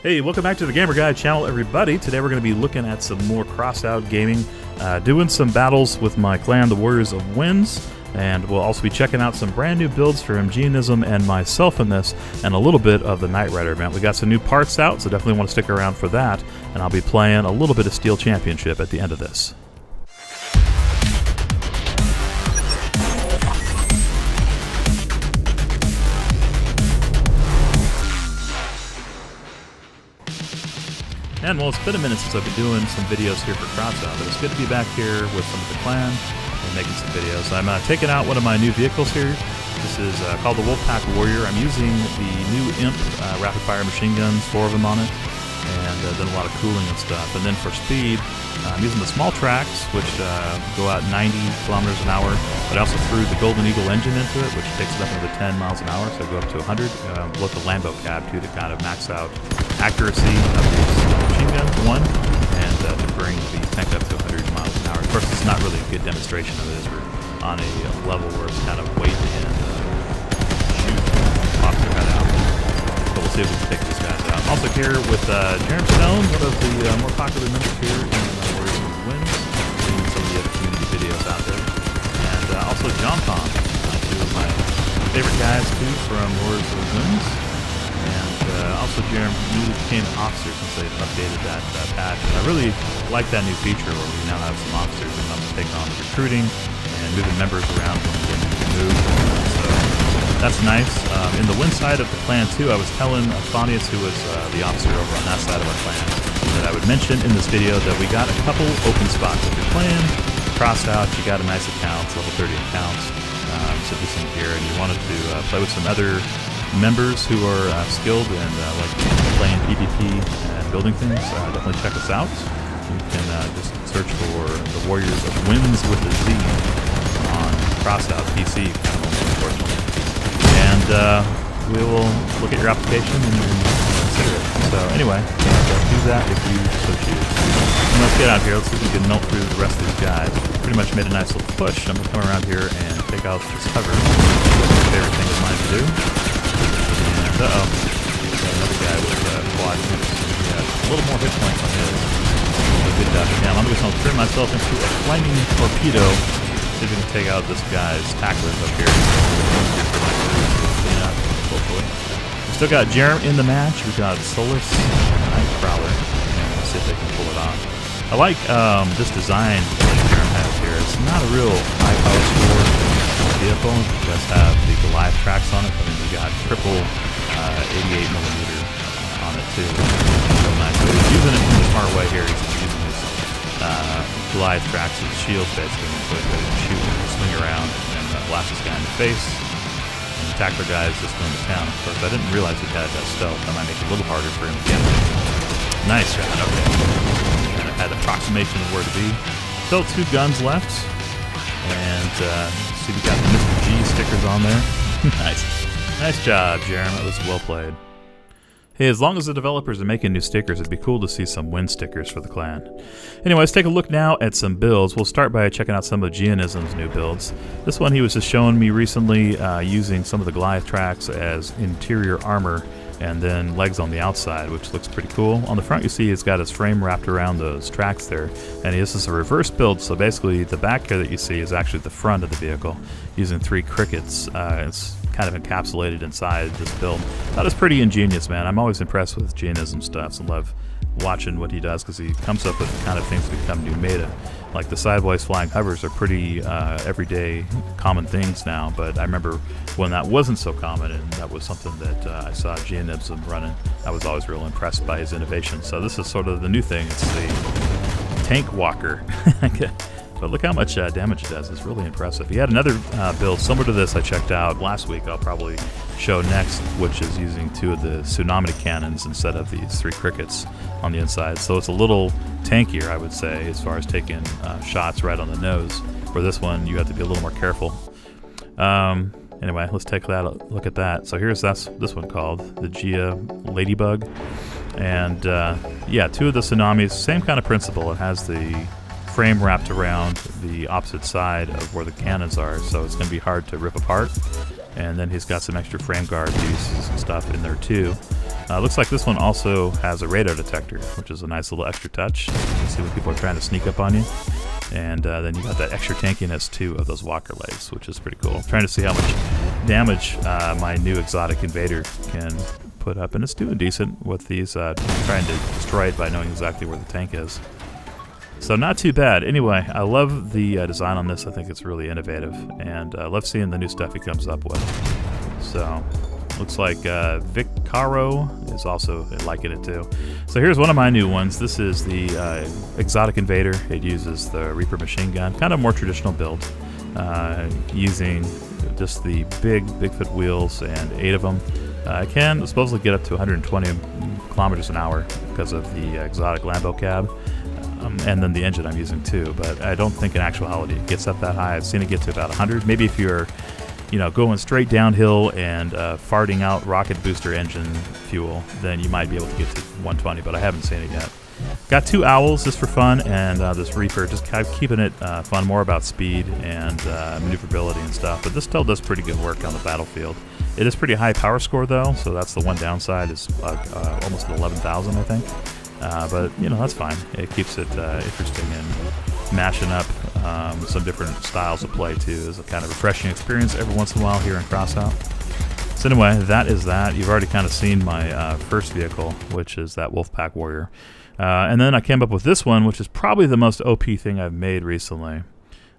Hey, welcome back to the Gamer Guy channel, everybody. Today we're going to be looking at some more Crossout gaming, doing some battles with my clan, the Warriors of WINZ, and we'll also be checking out some brand new builds for MGnism and myself in this, and a little bit of the Knight Rider event. We got some new parts out, so definitely want to stick around for that, and I'll be playing a little bit of Steel Championship at the end of this. And well, it's been a minute since I've been doing some videos here for Crossout, but it's good to be back here with some of the clan and making some videos. I'm taking out one of my new vehicles here. This is called the Wolfpack Warrior. I'm using the new Imp rapid fire machine guns, 4 of them on it, and then a lot of cooling and stuff. And then for speed, I'm using the small tracks, which go out 90 kilometers an hour, but I also threw the Golden Eagle engine into it, which takes it up another 10 miles an hour, so I go up to 100. With the Lambo cab, too, to kind of max out accuracy of these machine guns, one, and to bring the tank up to 100 miles an hour. Of course, it's not really a good demonstration of it, as we're on a level where it's kind of wait and shoot, pops their head out. But we'll see if we can take these guys out. I'm also here with Jeremy Stone, one of the more popular members here in Warriors of WINZ, doing some of the other community videos out there. And also John Tom, two of my favorite guys, too, from Warriors of WINZ. And also Jeremy newly became an officer since they've updated that patch. And I really like that new feature where we now have some officers who come to take on the recruiting and moving members around when they move. So that's nice. In the WINZ side of the clan too, I was telling Phanius, who was the officer over on that side of our clan, that I would mention in this video that we got a couple open spots. If you're playing Crossout, you got a nice account, level 30 accounts, sit with some gear, and you wanted to play with some other members who are skilled and like playing PvP and building things, definitely check us out. You can just search for the Warriors of WINZ with a Z on Crossout PC, unfortunately. And we will look at your application and consider it. So anyway, do that if you so choose. And let's get out here. Let's see if we can melt through the rest of these guys. Pretty much made a nice little push. I'm going to come around here and take out this cover. My favorite thing of mine to do. And uh-oh, got another guy with quad hits. He has a little more hit points on his. Good job. Now I'm just going to turn myself into a flaming torpedo. See if we can take out this guy's tacklers up here. Hopefully. We still got Jerem in the match. We've got Solus and Nightcrawler. And we'll see if they can pull it off. I like this design that Jerem has here. It's not a real high power score vehicle. It does have the Goliath tracks on it. I mean, we got triple 88mm on it too. Real nice. So he's using it in the smart way here. He's using his Goliath tracks as shields basically. So he's ready to shoot and swing around and blast this guy in the face. And the tackler guy is just going to town. Of course, I didn't realize he had stealth. That might make it a little harder for him to get it. Nice shot. Okay. Kind of had approximation of where to be. Still 2 guns left. And see, we got the Mr. G stickers on there. Nice. Nice job, Jerem. That was well played. Hey, as long as the developers are making new stickers, it'd be cool to see some WINZ stickers for the clan. Anyway, let's take a look now at some builds. We'll start by checking out some of MGnism's new builds. This one he was just showing me recently, using some of the Goliath tracks as interior armor and then legs on the outside, which looks pretty cool. On the front, you see he's got his frame wrapped around those tracks there, and this is a reverse build, so basically the back here that you see is actually the front of the vehicle, using 3 crickets. It's kind of encapsulated inside this build. That is pretty ingenious, man. I'm always impressed with MGnism stuff, so love watching what he does, because he comes up with the kind of things that become new meta. Like the sideways flying hovers are pretty everyday common things now, but I remember when that wasn't so common, and that was something that I saw MGnism running. I was always real impressed by his innovation. So this is sort of the new thing. It's the tank walker. But look how much damage it does. It's really impressive. He had another build similar to this I checked out last week. I'll probably show next, which is using 2 of the tsunami cannons instead of these 3 crickets on the inside. So it's a little tankier, I would say, as far as taking shots right on the nose. For this one, you have to be a little more careful. Anyway, let's take a look at that. So here's this one called the Gia Ladybug. And yeah, 2 of the tsunamis, same kind of principle. It has the frame wrapped around the opposite side of where the cannons are, so it's going to be hard to rip apart. And then he's got some extra frame guard pieces and stuff in there too. Looks like this one also has a radar detector, which is a nice little extra touch. You can see when people are trying to sneak up on you. And then you got that extra tankiness too of those walker legs, which is pretty cool. I'm trying to see how much damage my new exotic invader can put up, and it's doing decent with these, trying to destroy it by knowing exactly where the tank is. So not too bad. Anyway, I love the design on this. I think it's really innovative, and I love seeing the new stuff he comes up with. So looks like Vic Caro is also liking it too. So here's one of my new ones. This is the exotic invader. It uses the Reaper machine gun, kind of more traditional build, using just the Bigfoot wheels and 8 of them. I can supposedly get up to 120 kilometers an hour because of the exotic Lambo cab, and then the engine I'm using too. But I don't think in actuality it gets up that high. I've seen it get to about 100. Maybe if you're, going straight downhill and farting out rocket booster engine fuel, then you might be able to get to 120. But I haven't seen it yet. Got 2 owls just for fun, and this Reaper, just kind of keeping it fun, more about speed and maneuverability and stuff. But this still does pretty good work on the battlefield. It is pretty high power score though, so that's the one downside, is almost 11,000 I think. But that's fine. It keeps it interesting, and mashing up some different styles of play too is a kind of refreshing experience every once in a while here in Crossout. So anyway, that is that. You've already kind of seen my first vehicle, which is that Wolfpack Warrior. And then I came up with this one, which is probably the most OP thing I've made recently.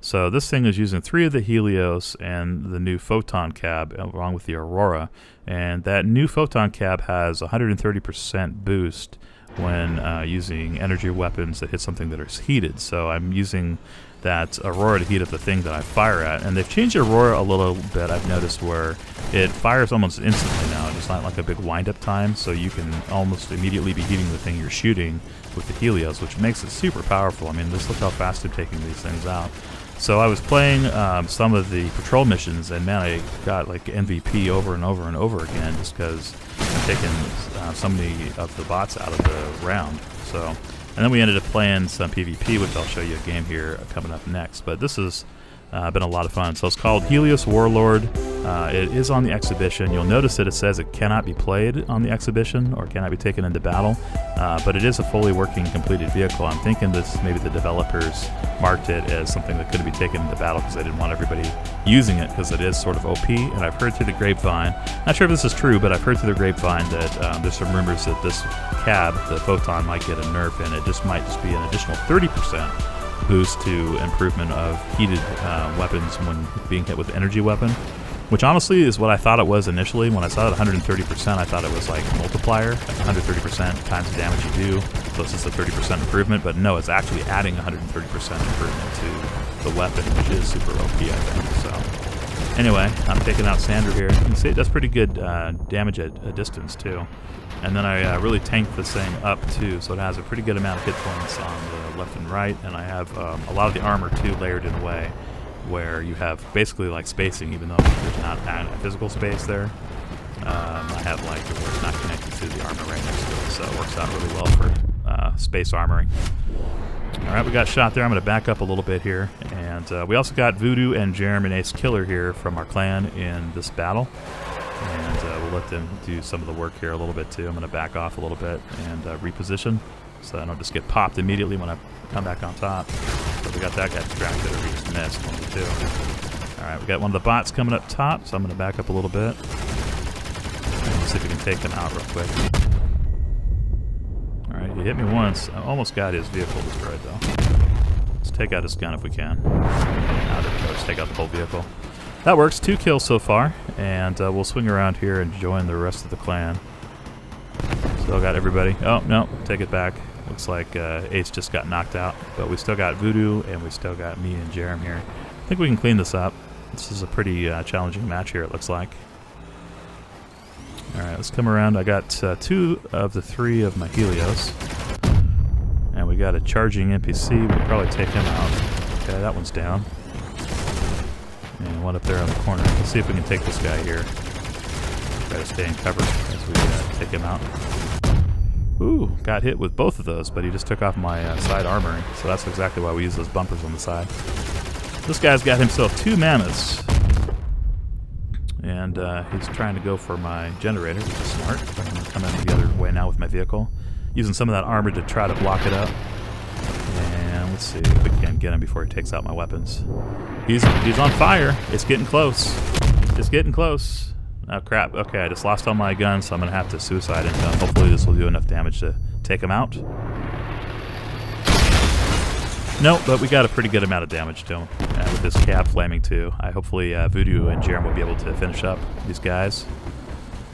So this thing is using 3 of the Helios and the new Photon cab along with the Aurora. And that new Photon cab has 130% boost when using energy weapons that hit something that is heated. So I'm using that Aurora to heat up the thing that I fire at. And they've changed Aurora a little bit, I've noticed, where it fires almost instantly now. It's not like a big wind-up time, so you can almost immediately be heating the thing you're shooting with the Helios, which makes it super powerful. I mean, just look how fast I'm taking these things out. So I was playing some of the patrol missions, and man, I got like MVP over and over and over again just because I'm taking so many of the bots out of the round. So, and then we ended up playing some PvP, which I'll show you a game here coming up next. But this has been a lot of fun. So it's called Helios Warlord. It is on the exhibition. You'll notice that it says it cannot be played on the exhibition or cannot be taken into battle, but it is a fully working, completed vehicle. I'm thinking this maybe the developers marked it as something that couldn't be taken into battle because they didn't want everybody using it, because it is sort of OP. And I've heard through the grapevine, not sure if this is true, but I've heard through the grapevine that there's some rumors that this cab, the Photon, might get a nerf, and it might just be an additional 30% boost to improvement of heated weapons when being hit with the energy weapon, which honestly is what I thought it was initially. When I saw it 130%, I thought it was like a multiplier, like 130% times the damage you do, plus it's a 30% improvement, but no, it's actually adding 130% improvement to the weapon, which is super OP, I think. So anyway, I'm taking out Sandra here. You can see it does pretty good damage at a distance too. And then I really tanked this thing up too, so it has a pretty good amount of hit points on the left and right, and I have a lot of the armor too layered in a way where you have basically like spacing, even though there's not a physical space there. I have like where it's not connected to the armor right next to it, so it works out really well for space armoring. Alright, we got shot there. I'm going to back up a little bit here, and we also got Voodoo and Jerem and Ace Killer here from our clan in this battle. And we'll let them do some of the work here a little bit too. I'm going to back off a little bit and reposition so I don't just get popped immediately when I come back on top. So we got that guy distracted, or he just missed, one of the two. Alright, we got one of the bots coming up top, so I'm going to back up a little bit. And see if we can take him out real quick. Alright, he hit me once. I almost got his vehicle destroyed though. Let's take out his gun if we can. Now there we go, let's take out the whole vehicle. That works. 2 kills so far, and we'll swing around here and join the rest of the clan. Still got everybody. Oh, no, take it back. Looks like Ace just got knocked out, but we still got Voodoo, and we still got me and Jerem here. I think we can clean this up. This is a pretty challenging match here, it looks like. Alright, let's come around. I got 2 of the 3 of my Helios, and we got a charging NPC. We'll probably take him out. Okay, that one's down. And one up there on the corner. Let's see if we can take this guy here. Try to stay in cover as we take him out. Ooh, got hit with both of those, but he just took off my side armoring. So that's exactly why we use those bumpers on the side. This guy's got himself 2 mammoths. and he's trying to go for my generator, which is smart. I'm going to come in the other way now with my vehicle, using some of that armor to try to block it up. And let's see if we can get him before he takes out my weapons. He's on fire. It's getting close. It's getting close. Oh crap. Okay, I just lost all my guns, so I'm going to have to suicide into him. Hopefully this will do enough damage to take him out. Nope, but we got a pretty good amount of damage to him with this cab flaming too. Hopefully Voodoo and Jerem will be able to finish up these guys.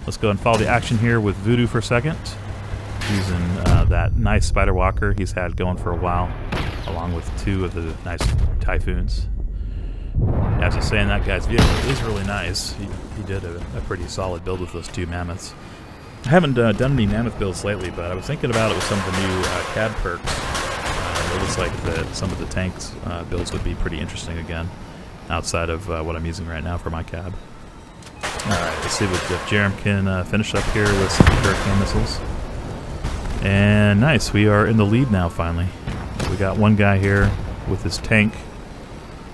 Let's go and follow the action here with Voodoo for a second. Using that nice Spider Walker he's had going for a while, along with 2 of the nice Typhoons. As I was saying, that guy's vehicle is really nice. He did a pretty solid build with those 2 mammoths. I haven't done any mammoth builds lately, but I was thinking about it with some of the new cab perks. It looks like that some of the tanks builds would be pretty interesting again, outside of what I'm using right now for my cab. Alright, let's see if Jerem can finish up here with some Hurricane missiles. And nice, we are in the lead now finally. We got one guy here with his tank,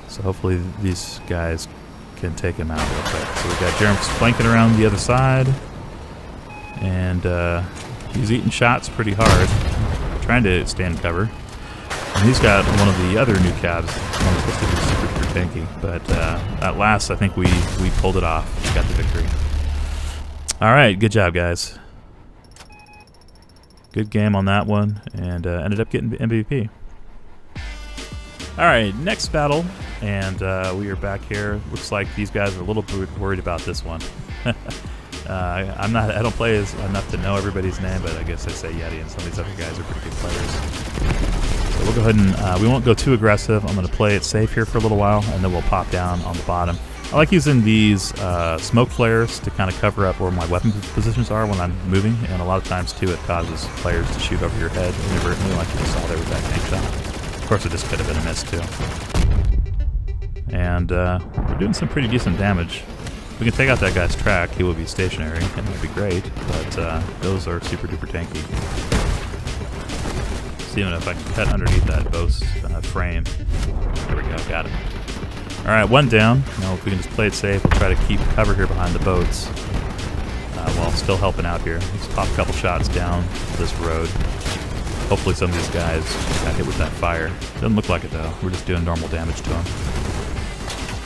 so hopefully these guys can take him out real quick. So we got Jerem flanking around the other side, and he's eating shots pretty hard, trying to stand cover. And he's got one of the other new cabs, one that's supposed to be super tanky, but at last I think we pulled it off. We got the victory. Alright, good job guys. Good game on that one, and ended up getting MVP. Alright, next battle, and we are back here. Looks like these guys are a little bit worried about this one. I don't play enough to know everybody's name, but I guess I say Yeti, and some of these other guys are pretty good players. So we'll go ahead and, we won't go too aggressive. I'm going to play it safe here for a little while, and then we'll pop down on the bottom. I like using these smoke flares to kind of cover up where my weapon positions are when I'm moving, and a lot of times too it causes players to shoot over your head inadvertently, like you just saw there with that tank shot. Of course, it just could have been a miss too. And we're doing some pretty decent damage. If we can take out that guy's track, he will be stationary, and that would be great, but those are super duper tanky. See if I can cut underneath that Bose frame. There we go, got it. Alright, one down. Now if we can just play it safe, we'll try to keep cover here behind the boats while still helping out here. Let's pop a couple shots down this road. Hopefully some of these guys got hit with that fire. Doesn't look like it though. We're just doing normal damage to them.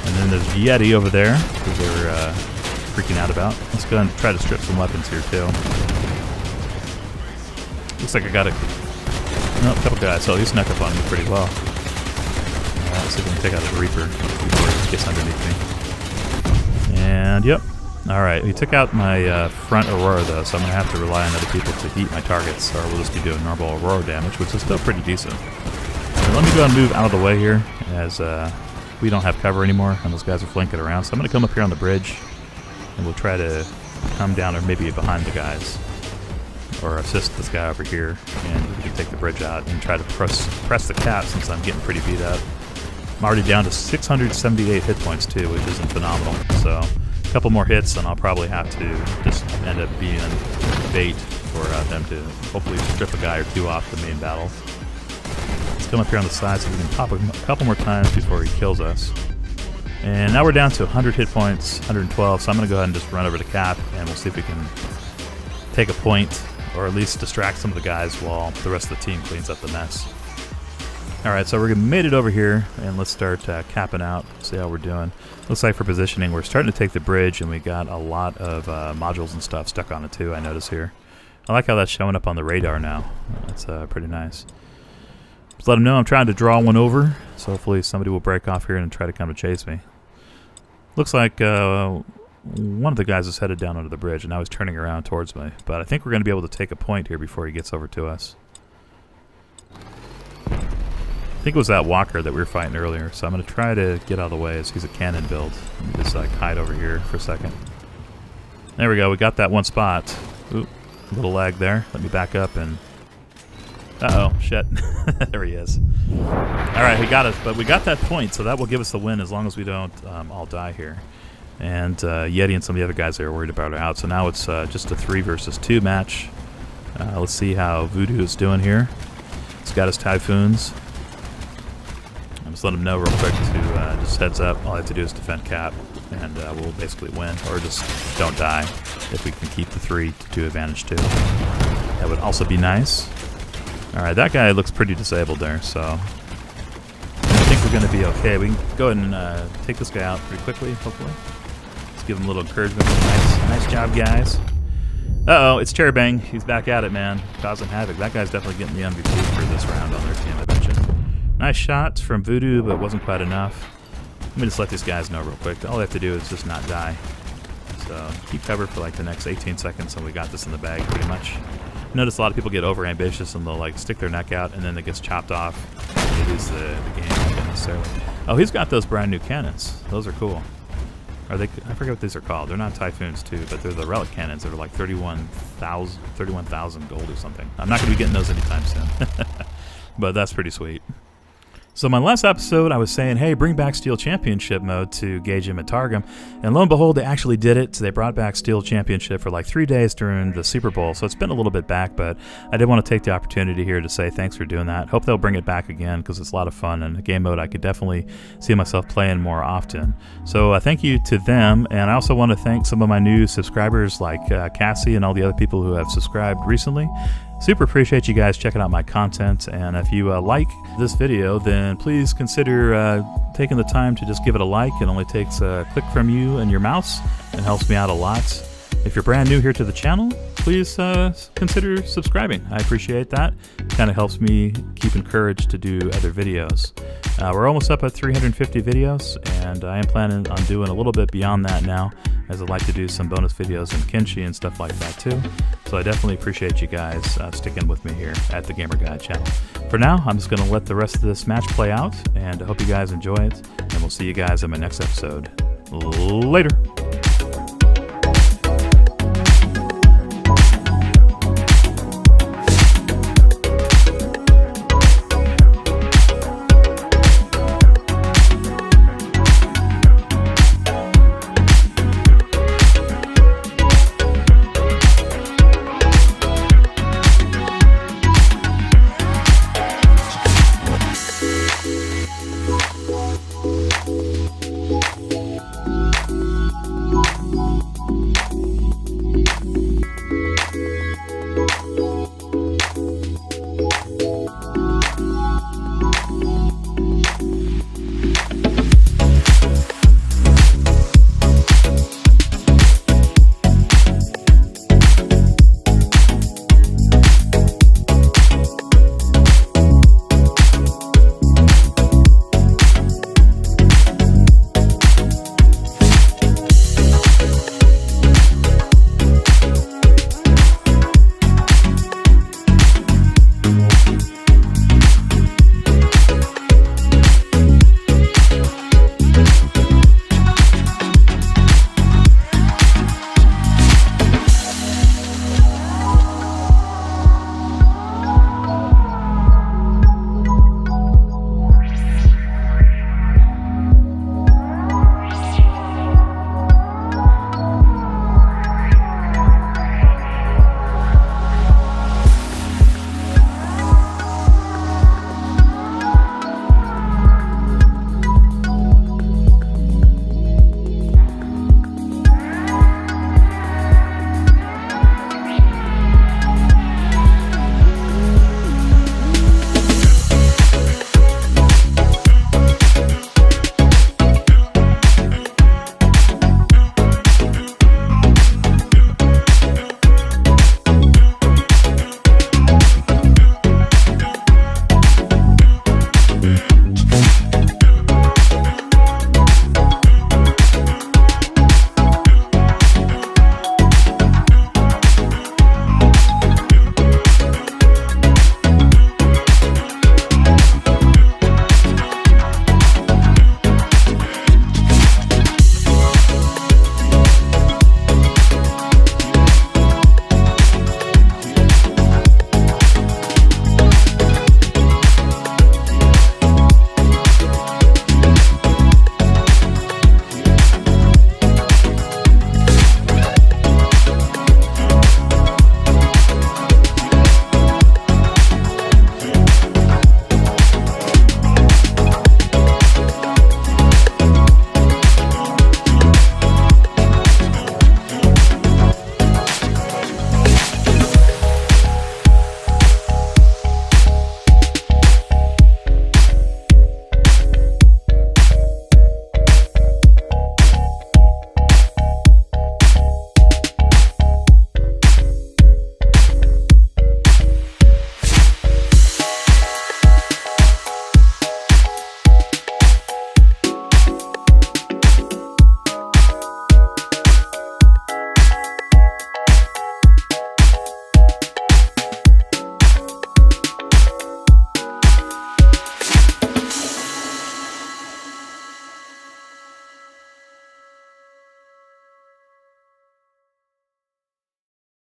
And then there's Yeti over there, who they're freaking out about. Let's go and try to strip some weapons here too. Looks like I got a couple guys, so he snuck up on me pretty well. Let's see if we can take out a Reaper before he gets underneath me. And yep. Alright, he took out my front Aurora though, so I'm going to have to rely on other people to heat my targets, or we'll just be doing normal Aurora damage, which is still pretty decent. So let me go and move out of the way here, as we don't have cover anymore, and those guys are flanking around. So I'm going to come up here on the bridge, and we'll try to come down, or maybe behind the guys, or assist this guy over here, and we can take the bridge out and try to press the cap since I'm getting pretty beat up. I'm already down to 678 hit points too, which isn't phenomenal. So a couple more hits and I'll probably have to just end up being bait for them to hopefully strip a guy or 2 off the main battle. Let's come up here on the side so we can pop a couple more times before he kills us. And now we're down to 100 hit points, 112, so I'm going to go ahead and just run over to Cap, and we'll see if we can take a point, or at least distract some of the guys while the rest of the team cleans up the mess. Alright, so we made it over here, and let's start capping out, see how we're doing. Looks like for positioning, we're starting to take the bridge, and we got a lot of modules and stuff stuck on it too, I notice here. I like how that's showing up on the radar now. That's pretty nice. Just let them know I'm trying to draw one over, so hopefully somebody will break off here and try to come to chase me. Looks like one of the guys is headed down under the bridge, and now he's turning around towards me. But I think we're going to be able to take a point here before he gets over to us. I think it was that Walker that we were fighting earlier, so I'm going to try to get out of the way as he's a cannon build. Let me just like hide over here for a second. There we go, we got that one spot. Ooh, a little lag there. Let me back up and... Uh-oh, shit. There he is. Alright, he got us, but we got that point, so that will give us the win as long as we don't all die here. And Yeti and some of the other guys they were worried about are out, so now it's just a 3 versus 2 match. Let's see how Voodoo is doing here. He's got his Typhoons. I'm just letting him know real quick to just heads up. All I have to do is defend Cap. and we'll basically win, or just don't die if we can keep the 3 to 2 advantage too. That would also be nice. Alright, that guy looks pretty disabled there, so I think we're going to be okay. We can go ahead and take this guy out pretty quickly, hopefully. Let's give him a little encouragement. Nice job, guys. Uh-oh, it's Cherubang. He's back at it, man. Causing havoc. That guy's definitely getting the MVP for this round on their team, I bet you. Nice shot from Voodoo, but wasn't quite enough. Let me just let these guys know real quick. All they have to do is just not die. So keep cover for like the next 18 seconds, and we got this in the bag pretty much. Notice a lot of people get over ambitious and they'll like stick their neck out, and then it gets chopped off. They lose the game necessarily. Oh, he's got those brand new cannons. Those are cool. Are they? I forget what these are called. They're not Typhoons too, but they're the relic cannons that are like 31,000 gold or something. I'm not going to be getting those anytime soon, but that's pretty sweet. So my last episode, I was saying, hey, bring back Steel Championship mode to gauge him at Targum. And lo and behold, they actually did it. So they brought back Steel Championship for like 3 days during the Super Bowl. So it's been a little bit back, but I did want to take the opportunity here to say thanks for doing that. Hope they'll bring it back again because it's a lot of fun and a game mode I could definitely see myself playing more often. So thank you to them. And I also want to thank some of my new subscribers like Cassie and all the other people who have subscribed recently. Super appreciate you guys checking out my content, and if you like this video, then please consider taking the time to just give it a like. It only takes a click from you and your mouse and helps me out a lot. If you're brand new here to the channel, please consider subscribing. I appreciate that. It kind of helps me keep encouraged to do other videos. We're almost up at 350 videos, and I am planning on doing a little bit beyond that now, as I'd like to do some bonus videos in Kenshi and stuff like that too. So I definitely appreciate you guys sticking with me here at the Gamer Guide channel. For now, I'm just going to let the rest of this match play out, and I hope you guys enjoy it, and we'll see you guys in my next episode. Later!